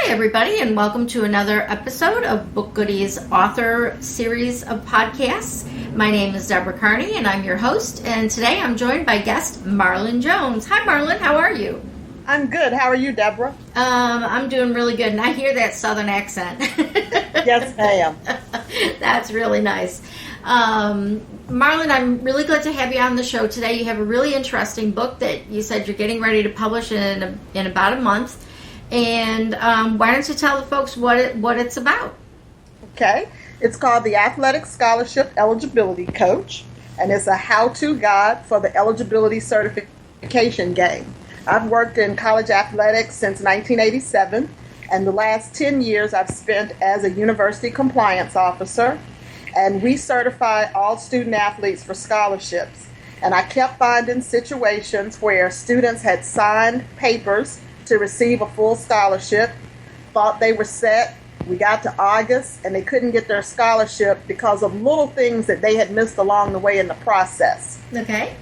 Hi, everybody, and welcome to another episode of BookGoodies author series of podcasts. My name is Deborah Carney, and I'm your host. And today I'm joined by guest Marlynn Jones. Hi, Marlynn. How are you? I'm good. How are you, Deborah? I'm doing really good, and I hear that Southern accent. Yes, ma'am. That's really nice. Marlynn, I'm really glad to have you on the show today. You have a really interesting book that you said you're getting ready to publish in about a month. And why don't you tell the folks what it's about? Okay. It's called the Athletic Scholarship Eligibility Coach, and it's a how-to guide for the eligibility certification game. I've worked in college athletics since 1987, and the last 10 years I've spent as a university compliance officer, and we certify all student athletes for scholarships. And I kept finding situations where students had signed papers to receive a full scholarship, thought they were set. We got to August, and they couldn't get their scholarship because of little things that they had missed along the way in the process. Okay.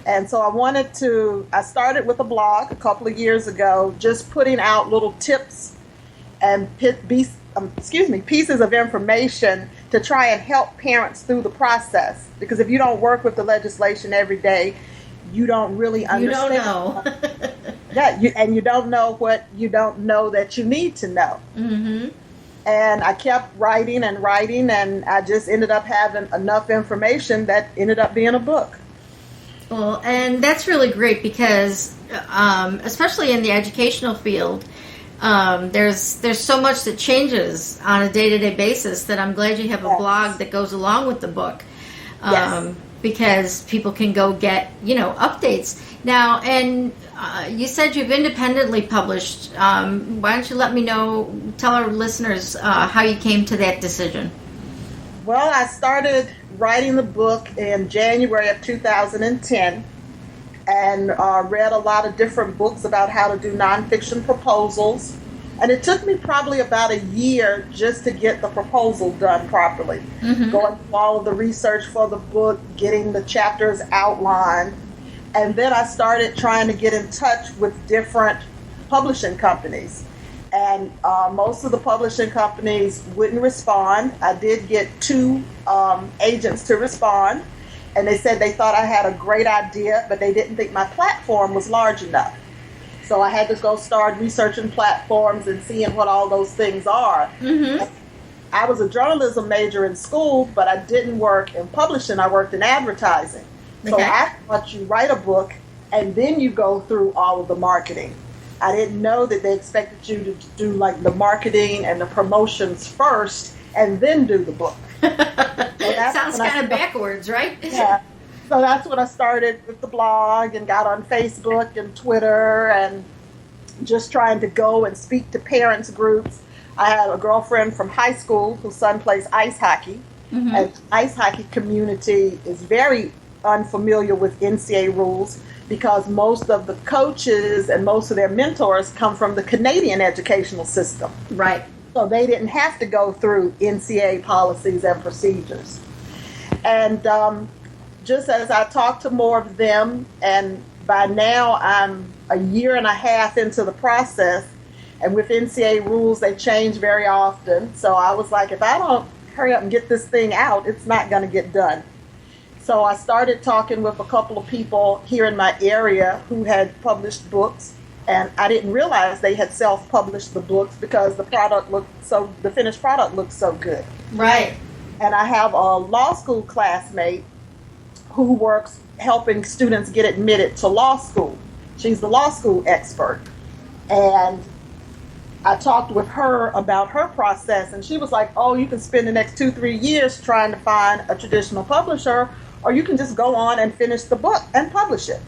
And so I started with a blog a couple of years ago, just putting out little tips and pieces of information to try and help parents through the process. Because if you don't work with the legislation every day, you don't really understand. You don't know. And you don't know what you don't know that you need to know. Mm-hmm. And I kept writing, and I just ended up having enough information that ended up being a book. Well, and that's really great because, especially in the educational field, there's so much that changes on a day-to-day basis that I'm glad you have a blog that goes along with the book. Yes. Because people can go get, updates. Now, and you said you've independently published. Why don't you tell our listeners how you came to that decision? Well, I started writing the book in January of 2010 and read a lot of different books about how to do nonfiction proposals. And it took me probably about a year just to get the proposal done properly. Mm-hmm. Going through all of the research for the book, getting the chapters outlined. And then I started trying to get in touch with different publishing companies. And most of the publishing companies wouldn't respond. I did get 2 agents to respond. And they said they thought I had a great idea, but they didn't think my platform was large enough. So I had to go start researching platforms and seeing what all those things are. Mm-hmm. I was a journalism major in school, but I didn't work in publishing. I worked in advertising. Okay. So I thought you write a book and then you go through all of the marketing. I didn't know that they expected you to do like the marketing and the promotions first and then do the book. Sounds kind of backwards, right? Yeah. So that's when I started with the blog and got on Facebook and Twitter and just trying to go and speak to parents groups. I had a girlfriend from high school whose son plays ice hockey. Mm-hmm. And the ice hockey community is very unfamiliar with NCAA rules because most of the coaches and most of their mentors come from the Canadian educational system. Right. So they didn't have to go through NCAA policies and procedures. And just as I talked to more of them, and by now I'm a year and a half into the process, and with NCAA rules, they change very often. So I was like, if I don't hurry up and get this thing out, it's not going to get done. So I started talking with a couple of people here in my area who had published books, and I didn't realize they had self-published the books because the finished product looked so good. Right. And I have a law school classmate who works helping students get admitted to law school. She's the law school expert. And I talked with her about her process, and she was like, oh, you can spend the next 2-3 years trying to find a traditional publisher, or you can just go on and finish the book and publish it.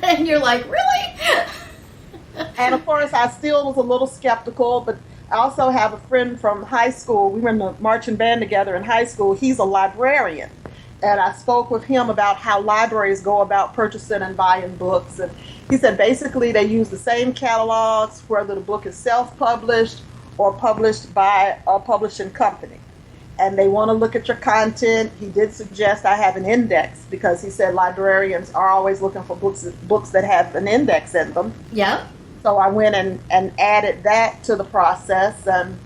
And you're like, really? And of course, I still was a little skeptical, but I also have a friend from high school. We were in the marching band together in high school. He's a librarian. And I spoke with him about how libraries go about purchasing and buying books. And he said basically they use the same catalogs, whether the book is self-published or published by a publishing company. And they want to look at your content. He did suggest I have an index because he said librarians are always looking for books that have an index in them. Yeah. So I went and added that to the process, and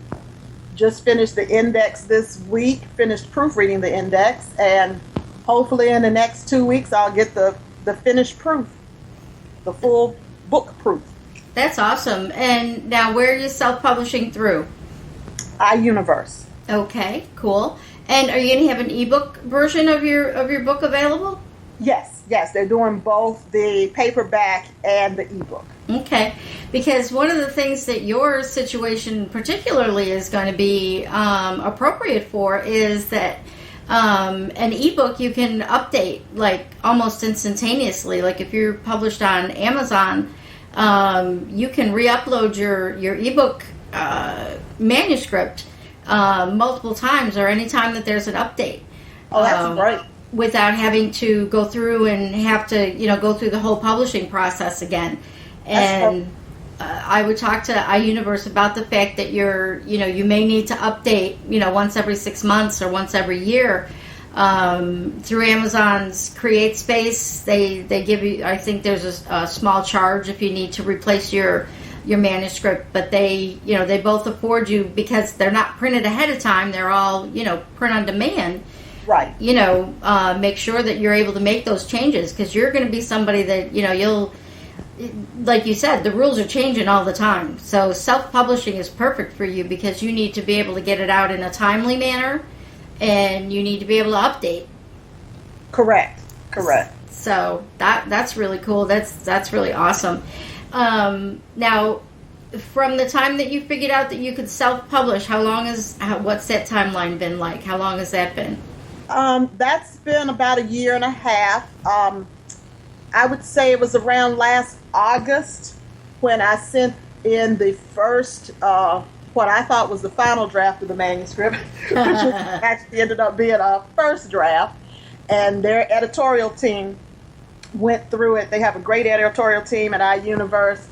just finished the index this week, finished proofreading the index, and hopefully in the next 2 weeks I'll get the finished proof, the full book proof. That's awesome. And now where are you self-publishing through? iUniverse. Okay, cool. And are you going to have an ebook version of your book available? Yes, they're doing both the paperback and the ebook. Okay, because one of the things that your situation particularly is going to be appropriate for is that an ebook you can update like almost instantaneously. Like if you're published on Amazon, you can re-upload your ebook manuscript multiple times or any time that there's an update. Oh, that's great. Without having to go through and have to, go through the whole publishing process again. And I would talk to iUniverse about the fact that you may need to update, once every 6 months or once every year. Through Amazon's Create Space, they give you, I think there's a small charge if you need to replace your manuscript, but they both afford you, because they're not printed ahead of time, they're all, print on demand. Right. Make sure that you're able to make those changes, because you're going to be somebody that, you'll, like you said, the rules are changing all the time. So self-publishing is perfect for you because you need to be able to get it out in a timely manner, and you need to be able to update. Correct. So that's really cool. That's really awesome. Now, from the time that you figured out that you could self-publish, what's that timeline been like? How long has that been? That's been about a year and a half. I would say it was around last August when I sent in the first, what I thought was the final draft of the manuscript, which actually ended up being a first draft. And their editorial team went through it. They have a great editorial team at iUniverse.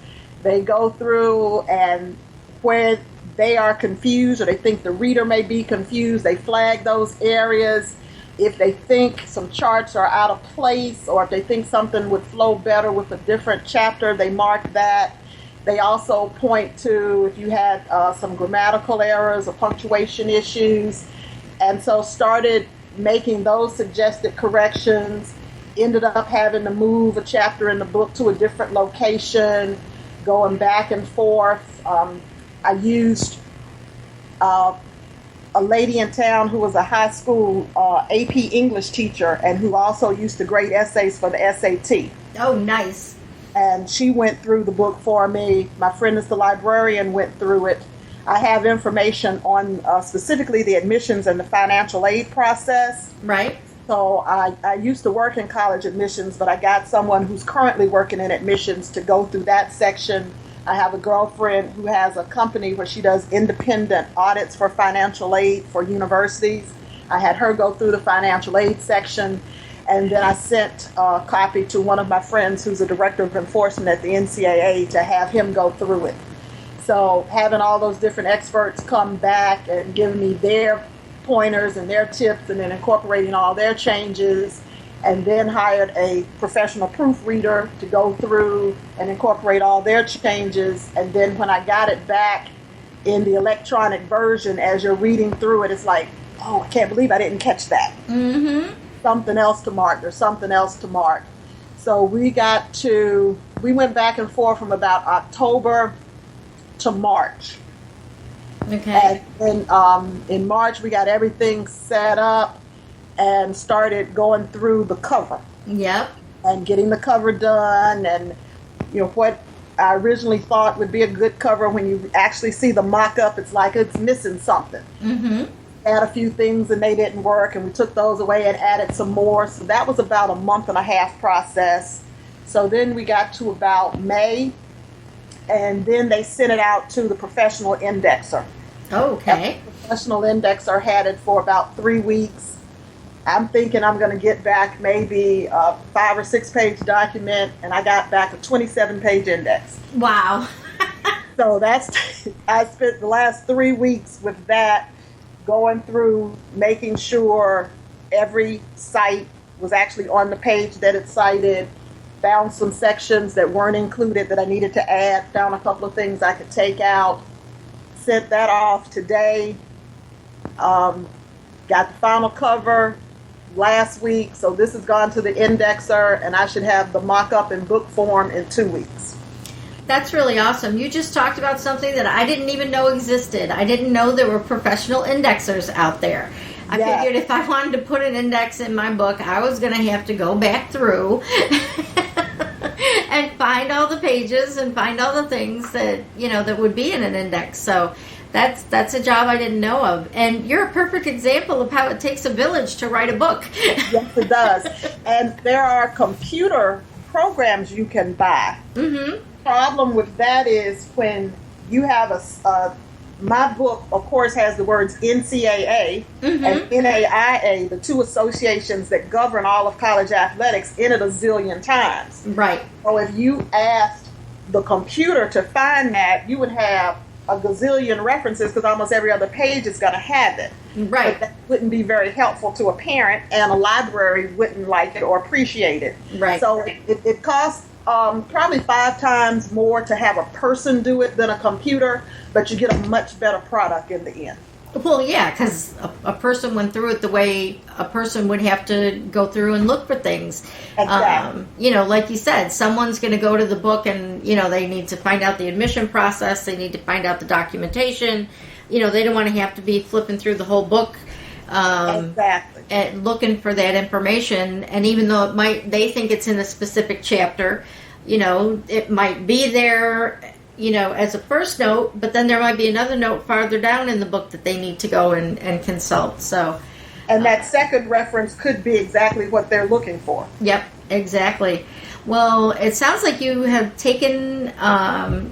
They go through, and where they are confused or they think the reader may be confused, they flag those areas. If they think some charts are out of place, or if they think something would flow better with a different chapter, they mark that. They also point to if you had some grammatical errors or punctuation issues. And so started making those suggested corrections, ended up having to move a chapter in the book to a different location, going back and forth. I used a lady in town who was a high school AP English teacher and who also used to grade essays for the SAT. Oh, nice. And she went through the book for me. My friend is the librarian, went through it. I have information on specifically the admissions and the financial aid process. Right. So I used to work in college admissions, but I got someone who's currently working in admissions to go through that section. I have a girlfriend who has a company where she does independent audits for financial aid for universities. I had her go through the financial aid section, and then I sent a copy to one of my friends who's a director of enforcement at the NCAA to have him go through it. So having all those different experts come back and give me their pointers and their tips, and then incorporating all their changes, and then hired a professional proofreader to go through and incorporate all their changes. And then when I got it back in the electronic version, as you're reading through it, it's like, oh, I can't believe I didn't catch that. Mm-hmm. Something else to mark. There's something else to mark. So we went back and forth from about October to March. Okay. And then in March, we got everything set up and started going through the cover. Yep. And getting the cover done, and what I originally thought would be a good cover, when you actually see the mock-up, it's like it's missing something. Mm-hmm. Add a few things and they didn't work, and we took those away and added some more. So that was about a month and a half process. So then we got to about May, and then they sent it out to the professional indexer. Okay. The professional indexer had it for about 3 weeks. I'm thinking I'm going to get back maybe a 5 or 6 page document, and I got back a 27-page index. Wow. So I spent the last 3 weeks with that, going through, making sure every site was actually on the page that it cited, found some sections that weren't included that I needed to add, found a couple of things I could take out, sent that off today, got the final cover last week, so this has gone to the indexer, and I should have the mock-up in book form in 2 weeks. That's really awesome. You just talked about something that I didn't even know existed. I didn't know there were professional indexers out there. I figured if I wanted to put an index in my book, I was going to have to go back through and find all the pages and find all the things that, that would be in an index. So that's a job I didn't know of. And you're a perfect example of how it takes a village to write a book. Yes, it does. And there are computer programs you can buy. Mm-hmm. Problem with that is when you have my book, of course, has the words NCAA and NAIA, the two associations that govern all of college athletics, in it a zillion times. Right. So if you asked the computer to find that, you would have a gazillion references because almost every other page is going to have it. Right. But that wouldn't be very helpful to a parent, and a library wouldn't like it or appreciate it. Right. So it costs probably 5 times more to have a person do it than a computer, but you get a much better product in the end. Well, yeah, because a person went through it the way a person would have to go through and look for things. Exactly. Like you said, someone's going to go to the book and, they need to find out the admission process. They need to find out the documentation. They don't want to have to be flipping through the whole book. Exactly. And looking for that information. And even though they think it's in a specific chapter, it might be there, as a first note, but then there might be another note farther down in the book that they need to go and consult. So, and that second reference could be exactly what they're looking for. Yep, exactly. Well, it sounds like you have taken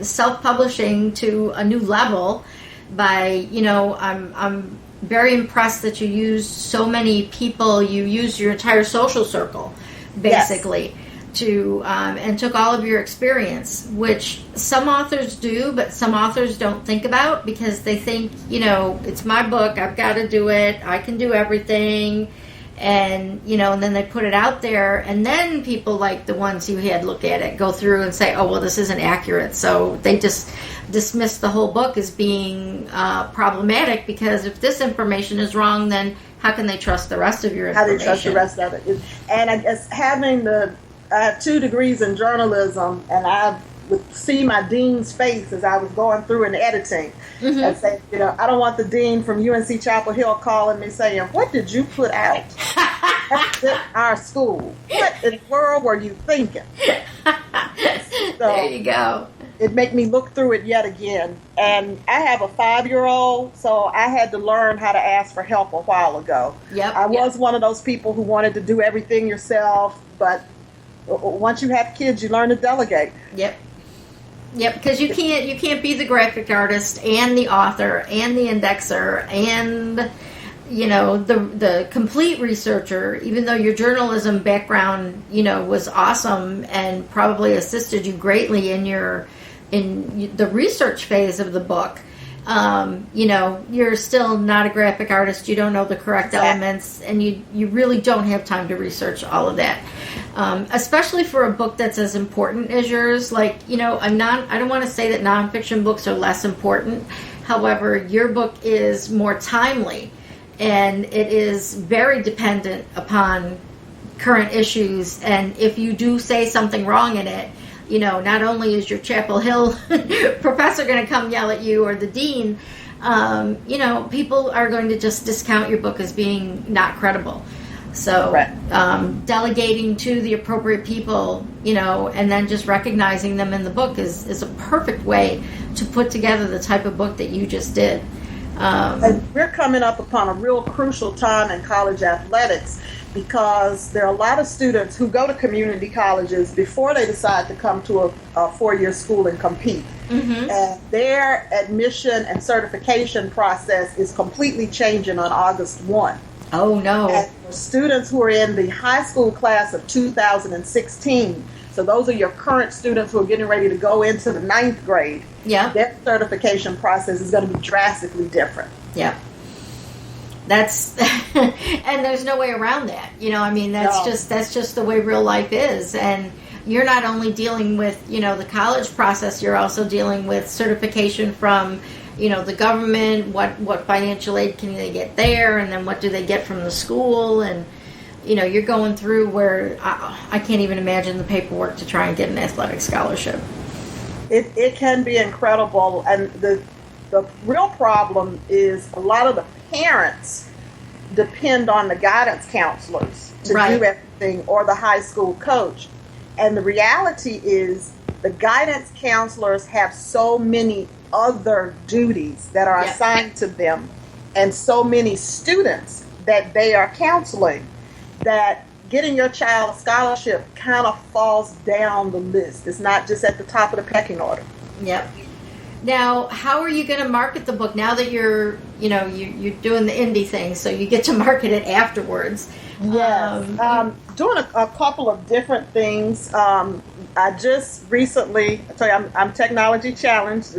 self-publishing to a new level by, I'm very impressed that you used so many people. You used your entire social circle, basically. Yes. And took all of your experience, which some authors do, but some authors don't think about because they think, it's my book, I've got to do it, I can do everything, and, and then they put it out there, and then people like the ones you had look at it, go through and say, oh, well, this isn't accurate, so they just dismiss the whole book as being problematic, because if this information is wrong, then how can they trust the rest of your information? How do they trust the rest of it? And I guess I have 2 degrees in journalism, and I would see my dean's face as I was going through and editing, and say, I don't want the dean from UNC Chapel Hill calling me saying, what did you put out at our school? What in the world were you thinking? So there you go. It made me look through it yet again. And I have a 5-year-old, so I had to learn how to ask for help a while ago. I was one of those people who wanted to do everything yourself, but once you have kids, you learn to delegate. Yep, because you can't be the graphic artist and the author and the indexer and the complete researcher, even though your journalism background was awesome and probably assisted you greatly in the research phase of the book. You're still not a graphic artist. You don't know the correct elements, and you really don't have time to research all of that. Especially for a book that's as important as yours. Like, I don't want to say that nonfiction books are less important. However, your book is more timely, and it is very dependent upon current issues. And if you do say something wrong in it, not only is your Chapel Hill professor going to come yell at you, or the dean, people are going to just discount your book as being not credible. So delegating to the appropriate people, and then just recognizing them in the book is a perfect way to put together the type of book that you just did. And we're coming up upon a real crucial time in college athletics, because there are a lot of students who go to community colleges before they decide to come to a 4-year school and compete. And their admission and certification process is completely changing on August 1. Oh, no. And for students who are in the high school class of 2016, so those are your current students who are getting ready to go into the 9th grade, their certification process is going to be drastically different. Yeah. That's and there's no way around that. That's just the way real life is. And you're not only dealing with, the college process, you're also dealing with certification from, the government, what financial aid can they get there, and then what do they get from the school, and, you're going through where I can't even imagine the paperwork to try and get an athletic scholarship. It can be incredible, and the real problem is a lot of the parents depend on the guidance counselors to do everything, or the high school coach. And the reality is the guidance counselors have so many other duties that are assigned to them, and so many students that they are counseling, that getting your child a scholarship kind of falls down the list. It's not just at the top of the pecking order. Yep. Now, how are you going to market the book now that you're doing the indie thing, so you get to market it afterwards? Yes. Doing a couple of different things. I just recently, I tell you, I'm technology challenged.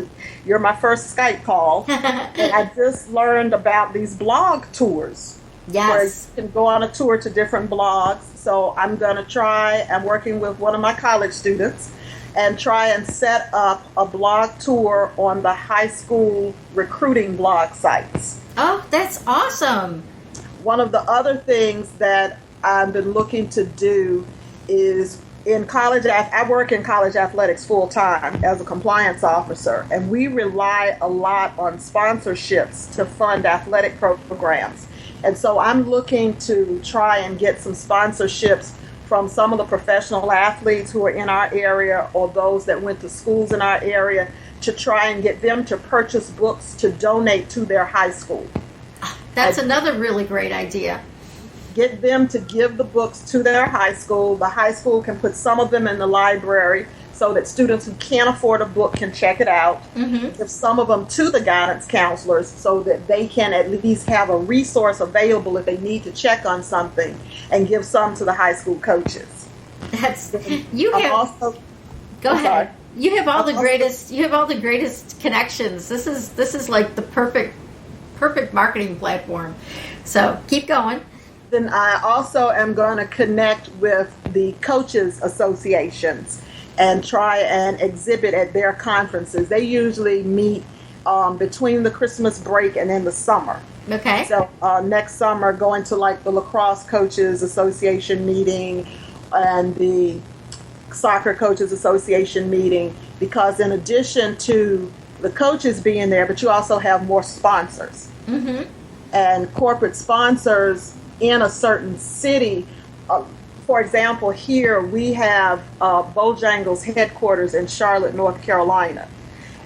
You're my first Skype call. And I just learned about these blog tours. Yes. Where you can go on a tour to different blogs. So I'm going to try, I'm working with one of my college students, and try and set up a blog tour on the high school recruiting blog sites. Oh, that's awesome. One of the other things that I've been looking to do is in college, I work in college athletics full time as a compliance officer, and we rely a lot on sponsorships to fund athletic programs. And so I'm looking to try and get some sponsorships from some of the professional athletes who are in our area, or those that went to schools in our area, to try and get them to purchase books to donate to their high school. That's another really great idea. Get them to give the books to their high school. The high school can put some of them in the library so that students who can't afford a book can check it out. Mm-hmm. Give some of them to the guidance counselors so that they can at least have a resource available if they need to check on something, and give some to the high school coaches. That's you have. Also, go ahead. Sorry. You have all the greatest. You have all the greatest connections. This is like the perfect marketing platform. So keep going. Then I also am going to connect with the coaches associations and try and exhibit at their conferences. They usually meet between the Christmas break and in the summer. Okay. So next summer, going to like the Lacrosse Coaches Association meeting and the Soccer Coaches Association meeting, because in addition to the coaches being there, but you also have more sponsors. Mm-hmm. And corporate sponsors in a certain city. For example, here we have Bojangles headquarters in Charlotte, North Carolina.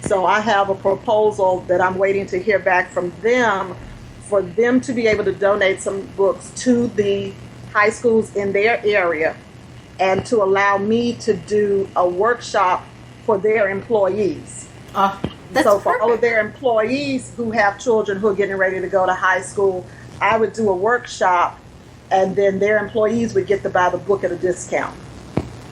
So I have a proposal that I'm waiting to hear back from them, for them to be able to donate some books to the high schools in their area, and to allow me to do a workshop for their employees. So for all of their employees who have children who are getting ready to go to high school, I would do a workshop, and then their employees would get to buy the book at a discount.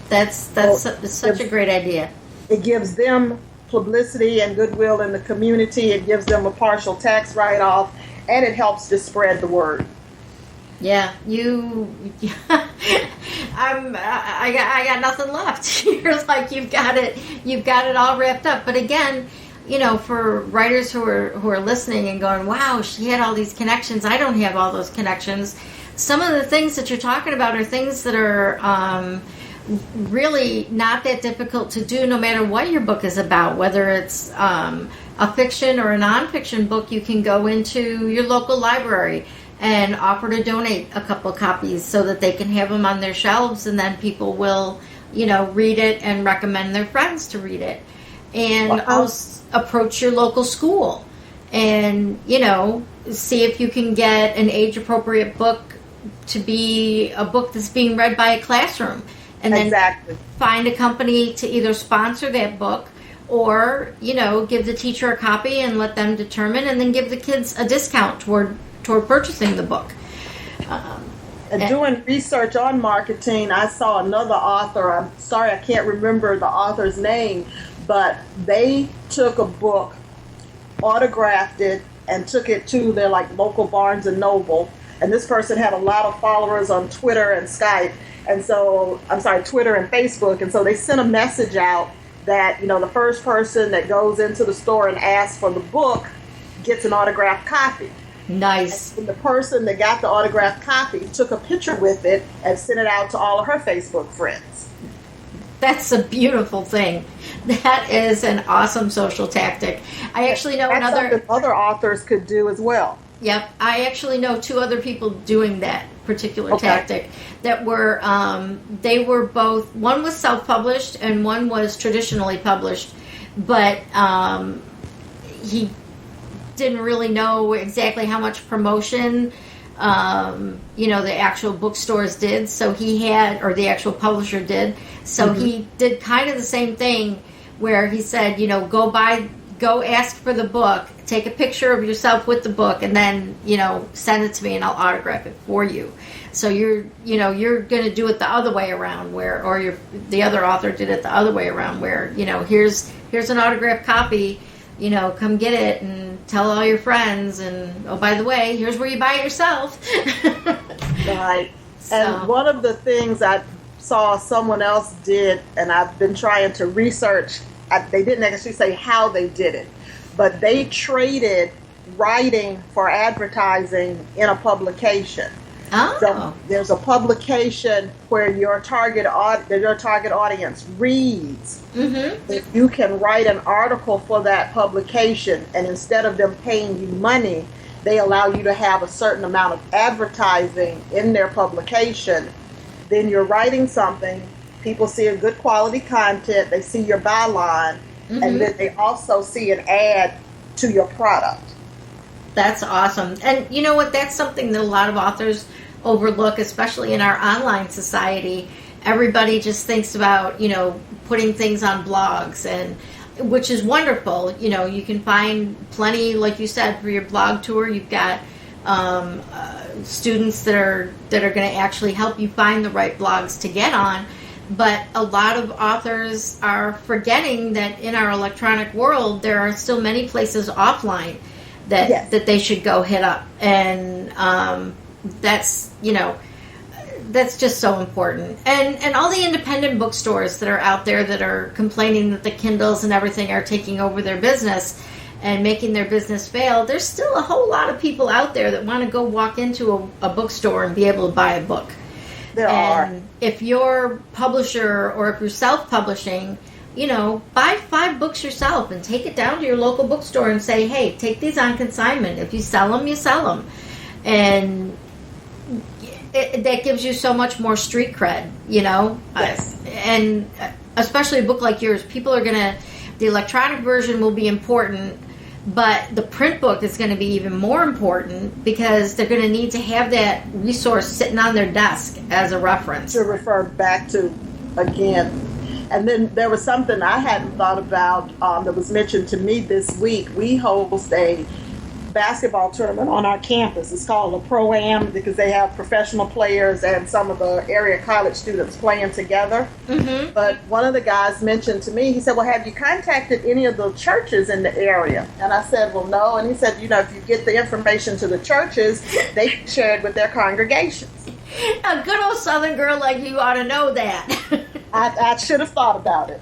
That's such a great idea. It gives them publicity and goodwill in the community. It gives them a partial tax write-off, and it helps to spread the word. Yeah, I got nothing left. You're like, you've got it all wrapped up. But again, for writers who are listening and going, wow, she had all these connections. I don't have all those connections. Some of the things that you're talking about are things that are really not that difficult to do, no matter what your book is about. Whether it's a fiction or a nonfiction book, you can go into your local library and offer to donate a couple copies so that they can have them on their shelves, and then people will, read it and recommend their friends to read it. And also approach your local school and, see if you can get an age-appropriate book to be a book that's being read by a classroom. And then find a company to either sponsor that book, or, give the teacher a copy and let them determine, and then give the kids a discount toward purchasing the book. And doing research on marketing, I saw another author. I'm sorry, I can't remember the author's name, but they took a book, autographed it, and took it to their local Barnes and Noble, and this person had a lot of followers on Twitter and Skype, and so, Twitter and Facebook, and so they sent a message out that, the first person that goes into the store and asks for the book gets an autographed copy. Nice. And the person that got the autographed copy took a picture with it and sent it out to all of her Facebook friends. That's a beautiful thing. That is an awesome social tactic. I actually know something other authors could do as well. Yep. I actually know 2 other people doing that particular tactic that were, they were both, one was self-published and one was traditionally published, but he didn't really know exactly how much promotion, the actual bookstores did. So or the actual publisher did. So he did kind of the same thing where he said, go ask for the book, take a picture of yourself with the book, and then, send it to me and I'll autograph it for you. So you're going to do it the other way around the other author did it the other way around where, here's an autographed copy, come get it and tell all your friends. And, oh, by the way, here's where you buy it yourself. Right. So. And one of the things I saw someone else did, and I've been trying to research, they didn't actually say how they did it, but they traded writing for advertising in a publication. Oh. So there's a publication where your target audience reads. Mm-hmm. If you can write an article for that publication, and instead of them paying you money, they allow you to have a certain amount of advertising in their publication, then you're writing something. People see a good quality content, they see your byline, and then they also see an ad to your product. That's awesome. And you know what? That's something that a lot of authors overlook, especially in our online society. Everybody just thinks about, putting things on blogs, and which is wonderful. You can find plenty, like you said, for your blog tour. You've got students that are going to actually help you find the right blogs to get on. But a lot of authors are forgetting that in our electronic world, there are still many places offline that they should go hit up. And that's just so important. And all the independent bookstores that are out there that are complaining that the Kindles and everything are taking over their business and making their business fail, there's still a whole lot of people out there that want to go walk into a bookstore and be able to buy a book. There are. If you're publisher or if you're self-publishing, buy 5 books yourself and take it down to your local bookstore and say, hey, take these on consignment. If you sell them, you sell them. And that gives you so much more street cred, Yes. And especially a book like yours, the electronic version will be important, but the print book is going to be even more important because they're going to need to have that resource sitting on their desk as a reference. To refer back to again. And then there was something I hadn't thought about that was mentioned to me this week. We host a basketball tournament on our campus. It's called a Pro-Am because they have professional players and some of the area college students playing together. Mm-hmm. But one of the guys mentioned to me, he said, well, have you contacted any of the churches in the area? And I said, well, no. And he said, if you get the information to the churches, they can share it with their congregations. A good old Southern girl like you ought to know that. I should have thought about it.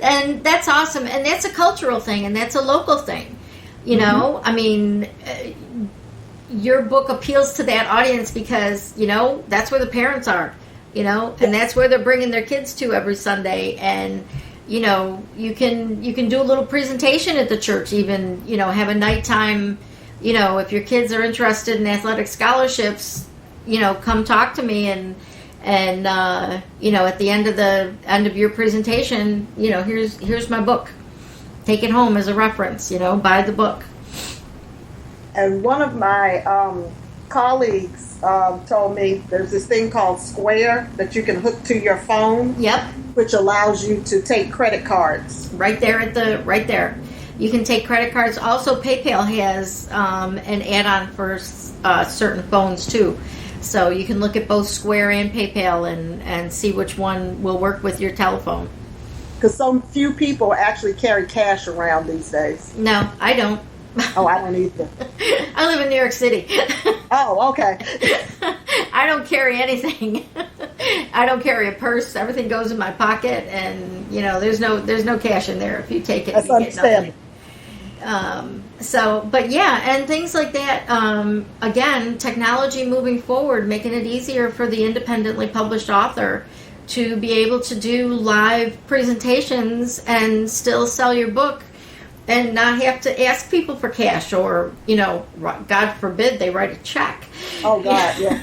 And that's awesome. And that's a cultural thing, and that's a local thing. I mean, your book appeals to that audience because, that's where the parents are, and that's where they're bringing their kids to every Sunday. And, you can do a little presentation at the church, even, have a nighttime, if your kids are interested in athletic scholarships, come talk to me and at the end of your presentation, here's my book. Take it home as a reference, buy the book. And one of my colleagues told me there's this thing called Square that you can hook to your phone. Yep. Which allows you to take credit cards. Right there. You can take credit cards. Also, PayPal has an add-on for certain phones, too. So you can look at both Square and PayPal and see which one will work with your telephone. Because so few people actually carry cash around these days. No, I don't. Oh, I don't either. I live in New York City. Oh, okay. I don't carry anything. I don't carry a purse. Everything goes in my pocket, and there's no cash in there. If you take it, That's you get nothing. understandable. But yeah, and things like that. Again, technology moving forward, making it easier for the independently published author to be able to do live presentations and still sell your book and not have to ask people for cash, or God forbid they write a check. Oh God, yeah.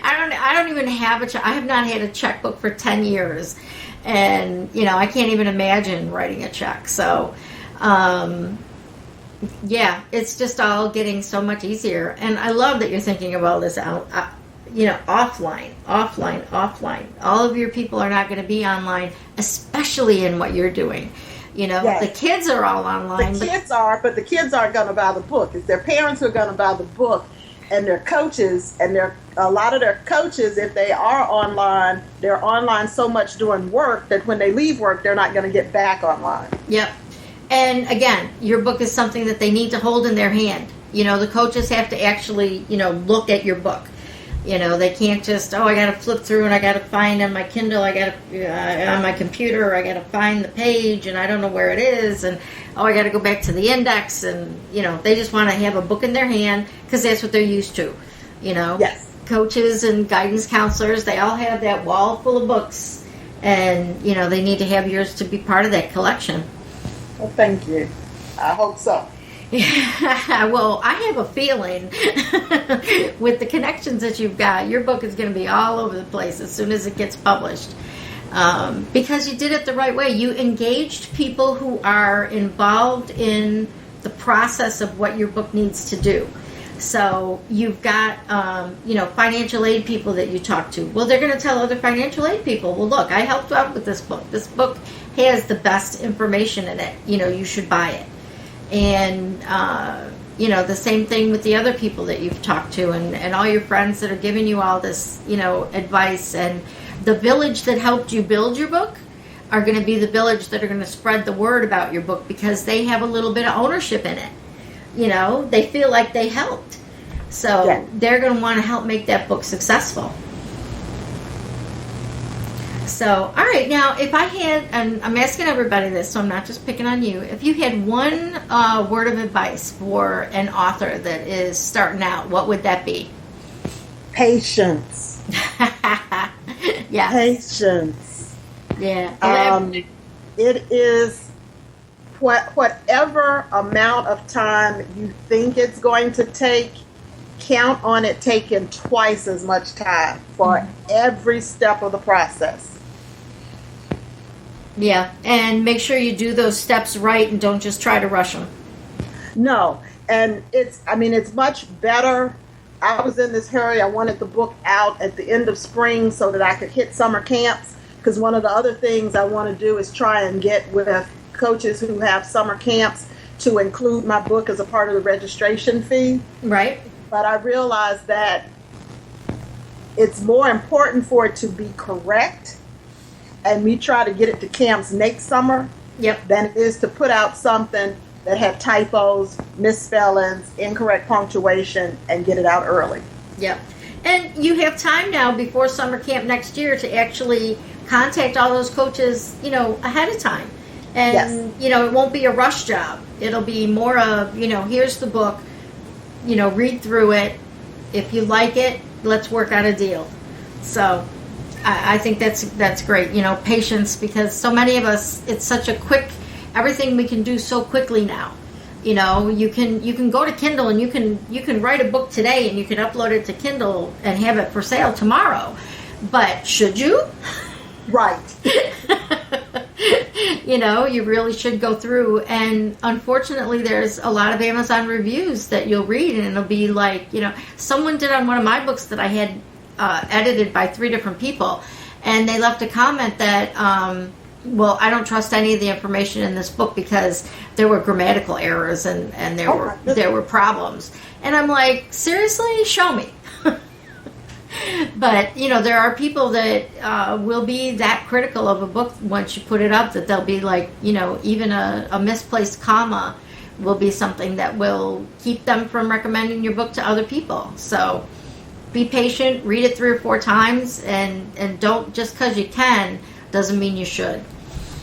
I don't even have a check. I have not had a checkbook for 10 years, and I can't even imagine writing a check. So yeah, it's just all getting so much easier, and I love that you're thinking about this out. Offline. All of your people are not going to be online, especially in what you're doing. Yes. The kids are all online. The kids aren't going to buy the book. It's their parents who are going to buy the book, and their coaches, and a lot of their coaches, if they are online, they're online so much doing work that when they leave work, they're not going to get back online. Yep. And again, your book is something that they need to hold in their hand. The coaches have to actually, look at your book. They can't just, I got to flip through and I got to find on my Kindle, I got to, on my computer, I got to find the page and I don't know where it is. And, I got to go back to the index. And, they just want to have a book in their hand because that's what they're used to. Yes. Coaches and guidance counselors, they all have that wall full of books. And, they need to have yours to be part of that collection. Well, thank you. I hope so. Yeah, well, I have a feeling with the connections that you've got, your book is going to be all over the place as soon as it gets published. Because you did it the right way. You engaged people who are involved in the process of what your book needs to do. So you've got, financial aid people that you talk to. Well, they're going to tell other financial aid people, well, look, I helped out with this book. This book has the best information in it. You should buy it. And, the same thing with the other people that you've talked to and all your friends that are giving you all this, advice. And the village that helped you build your book are going to be the village that are going to spread the word about your book because they have a little bit of ownership in it. They feel like they helped. So yeah. They're going to want to help make that book successful. So, all right, now if I had, and I'm asking everybody this, so I'm not just picking on you, if you had one word of advice for an author that is starting out, what would that be? Patience. Yeah. Patience. Yeah. It is whatever amount of time you think it's going to take, count on it taking twice as much time for every step of the process. Yeah, and make sure you do those steps right and don't just try to rush them. No, and it's much better. I was in this hurry. I wanted the book out at the end of spring so that I could hit summer camps, because one of the other things I want to do is try and get with coaches who have summer camps to include my book as a part of the registration fee. Right. But I realized that it's more important for it to be correct and me try to get it to camps next summer than it is to put out something that had typos, misspellings, incorrect punctuation, and get it out early. Yep. And you have time now before summer camp next year to actually contact all those coaches, ahead of time. And, yes. It won't be a rush job. It'll be more of, here's the book, read through it. If you like it, let's work out a deal. So I think that's great, patience, because so many of us, it's such a quick, everything we can do so quickly now. You can go to Kindle and you can write a book today and you can upload it to Kindle and have it for sale tomorrow. But should you? Right. You really should go through. And unfortunately, there's a lot of Amazon reviews that you'll read and it'll be like, someone did on one of my books that I had edited by 3 different people, and they left a comment that I don't trust any of the information in this book because there were grammatical errors and there were problems. And I'm like, seriously, show me. But there are people that will be that critical of a book once you put it up that they'll be like, even a misplaced comma will be something that will keep them from recommending your book to other people. So be patient, read it 3 or 4 times, and don't, just because you can doesn't mean you should.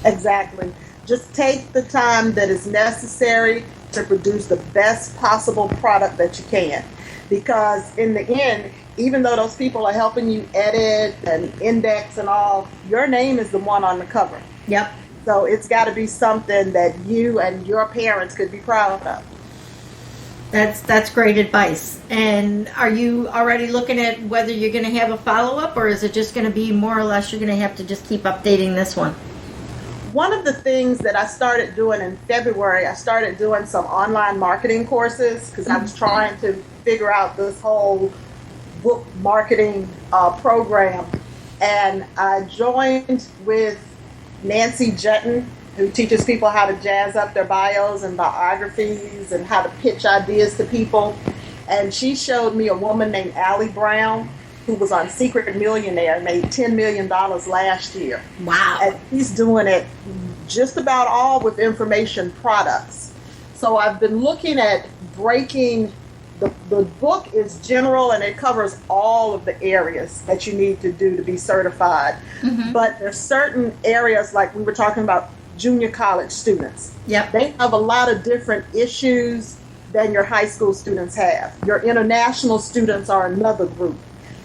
Exactly. Just take the time that is necessary to produce the best possible product that you can. Because in the end, even though those people are helping you edit and index and all, your name is the one on the cover. Yep. So it's got to be something that you and your parents could be proud of. That's great advice. And are you already looking at whether you're going to have a follow-up, or is it just going to be more or less you're going to have to just keep updating this one? One of the things that I started doing in February, I started doing some online marketing courses because I was trying to figure out this whole book marketing program. And I joined with Nancy Jutton, who teaches people how to jazz up their bios and biographies and how to pitch ideas to people. And she showed me a woman named Allie Brown, who was on Secret Millionaire, made $10 million last year. Wow. And she's doing it just about all with information products. So I've been looking at breaking, the book is general and it covers all of the areas that you need to do to be certified. Mm-hmm. But there's certain areas, like we were talking about junior college students. Yep. They have a lot of different issues than your high school students have. Your international students are another group.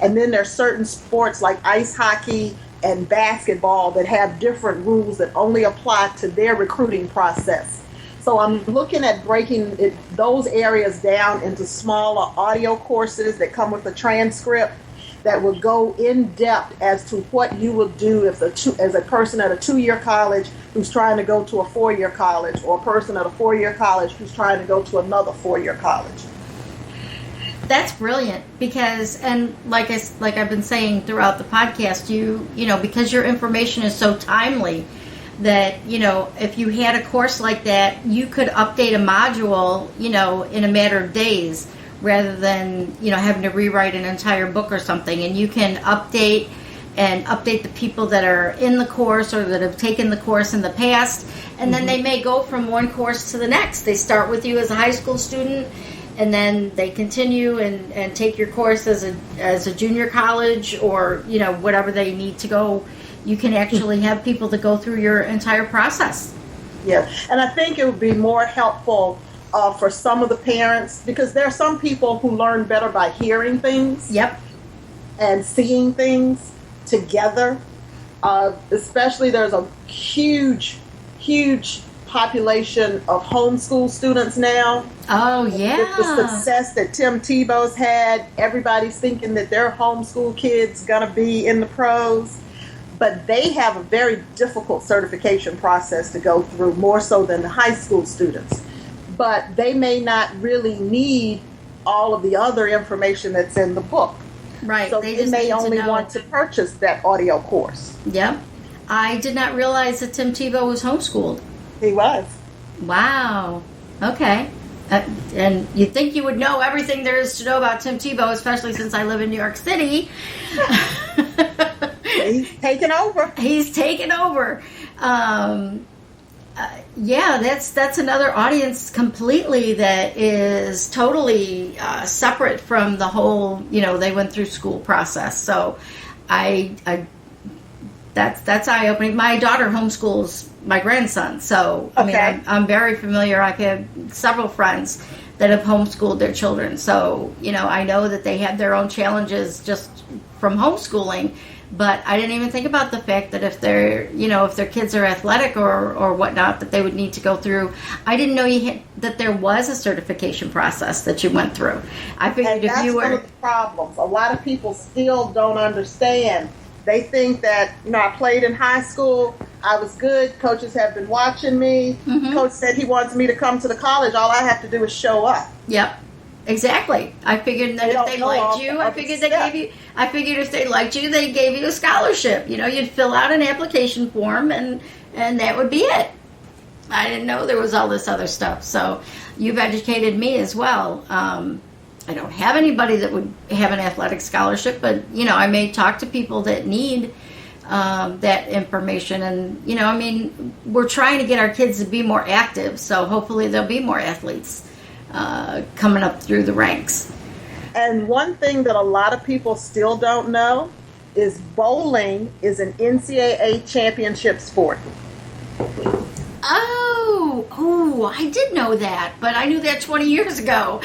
And then there's certain sports like ice hockey and basketball that have different rules that only apply to their recruiting process. So I'm looking at breaking those areas down into smaller audio courses that come with a transcript that will go in depth as to what you will do as a person at a 2-year college who's trying to go to a 4-year college, or a person at a 4-year college who's trying to go to another 4-year college. That's brilliant, because, and like I've been saying throughout the podcast, you know, because your information is so timely that, you know, if you had a course like that, you could update a module, you know, in a matter of days, rather than, you know, having to rewrite an entire book or something. And you can update the people that are in the course or that have taken the course in the past, and then they may go from one course to the next. They start with you as a high school student, and then they continue and take your course as a junior college, or, you know, whatever they need to go. You can actually have people that go through your entire process. Yeah, and I think it would be more helpful for some of the parents, because there are some people who learn better by hearing things. Yep. And seeing things together. Especially there's a huge population of homeschool students now. Oh, yeah. With the success that Tim Tebow's had, everybody's thinking that their homeschool kid's going to be in the pros. But they have a very difficult certification process to go through, more so than the high school students. But they may not really need all of the other information that's in the book. Right. So they may only want to purchase that audio course. Yep. I did not realize that Tim Tebow was homeschooled. He was. Wow. Okay. And you'd think you would know everything there is to know about Tim Tebow, especially since I live in New York City. He's taken over. He's taken over. Yeah, that's another audience completely that is totally separate from the whole, you know, they went through school process. So that's eye-opening. My daughter homeschools my grandson, so I mean, I'm very familiar. I've had several friends that have homeschooled their children, so, you know, I know that they have their own challenges just from homeschooling. But I didn't even think about the fact that if their kids are athletic or whatnot, that they would need to go through. I didn't know that there was a certification process that you went through. I figured if you were... That's one of the problems. A lot of people still don't understand. They think that, you know, I played in high school, I was good, coaches have been watching me, Coach said he wants me to come to the college, all I have to do is show up. Yep. Exactly. I figured that if they liked you, I figured if they liked you, they gave you a scholarship. You know, you'd fill out an application form and that would be it. I didn't know there was all this other stuff. So you've educated me as well. I don't have anybody that would have an athletic scholarship, but, you know, I may talk to people that need that information. And, I mean, we're trying to get our kids to be more active, so hopefully there'll be more athletes coming up through the ranks. And one thing that a lot of people still don't know is bowling is an NCAA championship sport. Oh, I did know that, but I knew that 20 years ago.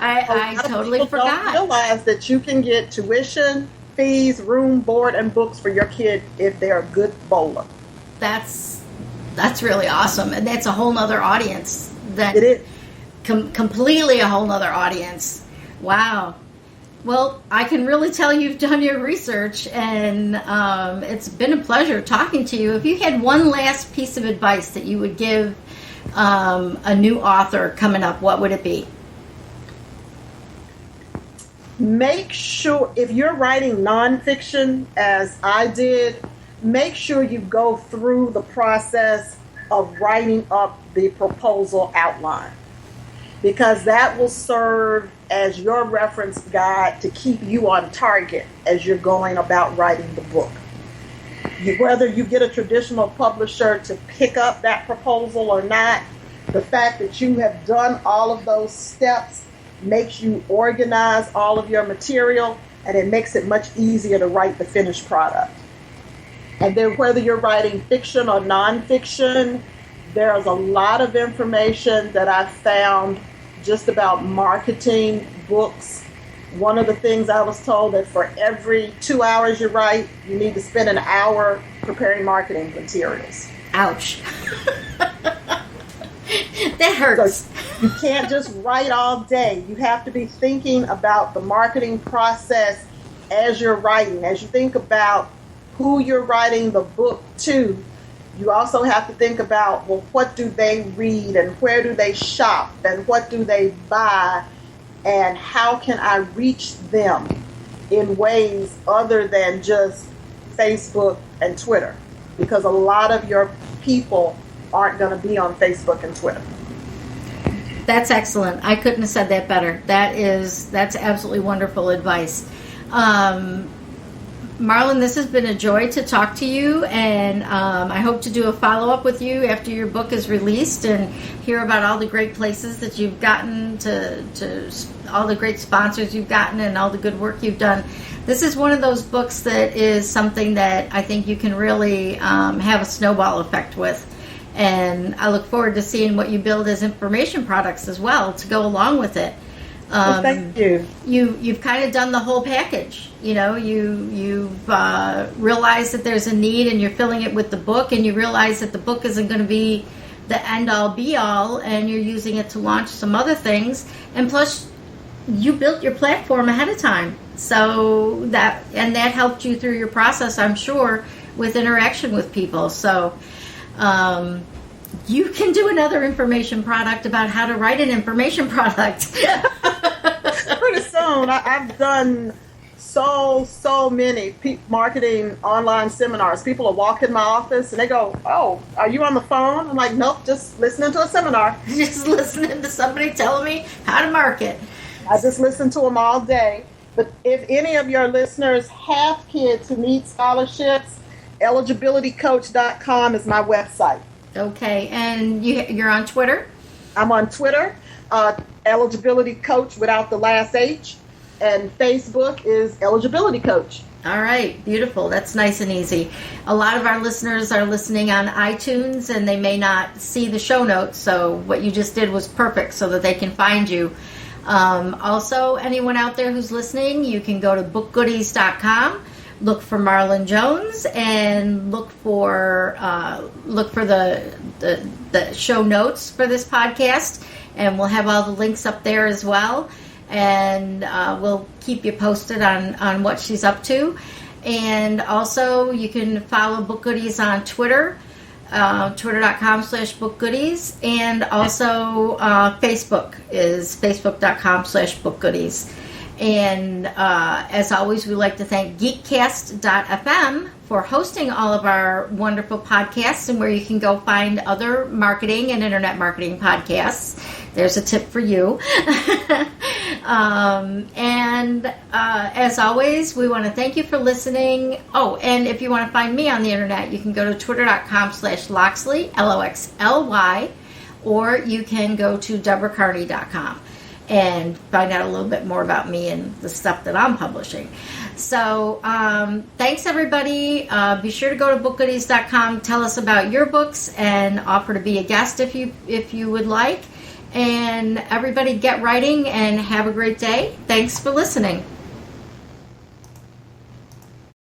I totally forgot. Don't realize that you can get tuition, fees, room, board, and books for your kid if they're a good bowler. That's really awesome, and that's a whole nother audience. It is completely a whole nother audience. Wow. Well, I can really tell you've done your research, and it's been a pleasure talking to you. If you had one last piece of advice that you would give a new author coming up, what would it be? Make sure, if you're writing nonfiction, as I did, make sure you go through the process of writing up the proposal outline, because that will serve as your reference guide to keep you on target as you're going about writing the book. Whether you get a traditional publisher to pick up that proposal or not, the fact that you have done all of those steps makes you organize all of your material, and it makes it much easier to write the finished product. And then whether you're writing fiction or nonfiction, there's a lot of information that I've found just about marketing books. One of the things I was told that for every 2 hours you write, you need to spend an hour preparing marketing materials. Ouch. That hurts. So you can't just write all day. You have to be thinking about the marketing process as you're writing. As you think about who you're writing the book to, you also have to think about, well, what do they read, and where do they shop, and what do they buy, and how can I reach them in ways other than just Facebook and Twitter, because a lot of your people aren't going to be on Facebook and Twitter. That's excellent. I couldn't have said that better. That's absolutely wonderful advice. Marlynn, this has been a joy to talk to you, and I hope to do a follow-up with you after your book is released and hear about all the great places that you've gotten, to all the great sponsors you've gotten, and all the good work you've done. This is one of those books that is something that I think you can really have a snowball effect with. And I look forward to seeing what you build as information products as well to go along with it. Well, thank you. You've kind of done the whole package. You've realized that there's a need, and you're filling it with the book, and you realize that the book isn't going to be the end-all, be-all, and you're using it to launch some other things. And plus, you built your platform ahead of time, so that helped you through your process, I'm sure, with interaction with people. So you can do another information product about how to write an information product. Pretty soon. I've done so many marketing online seminars. People will walk in my office and they go, "Oh, are you on the phone?" I'm like, "Nope, just listening to a seminar." Just listening to somebody telling me how to market. I just listen to them all day. But if any of your listeners have kids who need scholarships, eligibilitycoach.com is my website. Okay, and you're on Twitter? I'm on Twitter, Eligibility Coach without the last H, and Facebook is Eligibility Coach. All right, beautiful. That's nice and easy. A lot of our listeners are listening on iTunes, and they may not see the show notes, so what you just did was perfect so that they can find you. Also, anyone out there who's listening, you can go to BookGoodies.com. Look for Marlynn Jones and look for the show notes for this podcast, and we'll have all the links up there as well. And we'll keep you posted on what she's up to. And also, you can follow BookGoodies on Twitter, twitter.com/BookGoodies, and also Facebook is facebook.com/BookGoodies. And as always, we like to thank Geekcast.fm for hosting all of our wonderful podcasts, and where you can go find other marketing and internet marketing podcasts. There's a tip for you. As always, we want to thank you for listening. Oh, and if you want to find me on the internet, you can go to twitter.com/Loxley, Loxly, or you can go to DeborahCarney.com and find out a little bit more about me and the stuff that I'm publishing. So thanks, everybody. Be sure to go to BookGoodies.com, tell us about your books, and offer to be a guest if you would like. And everybody get writing and have a great day. Thanks for listening.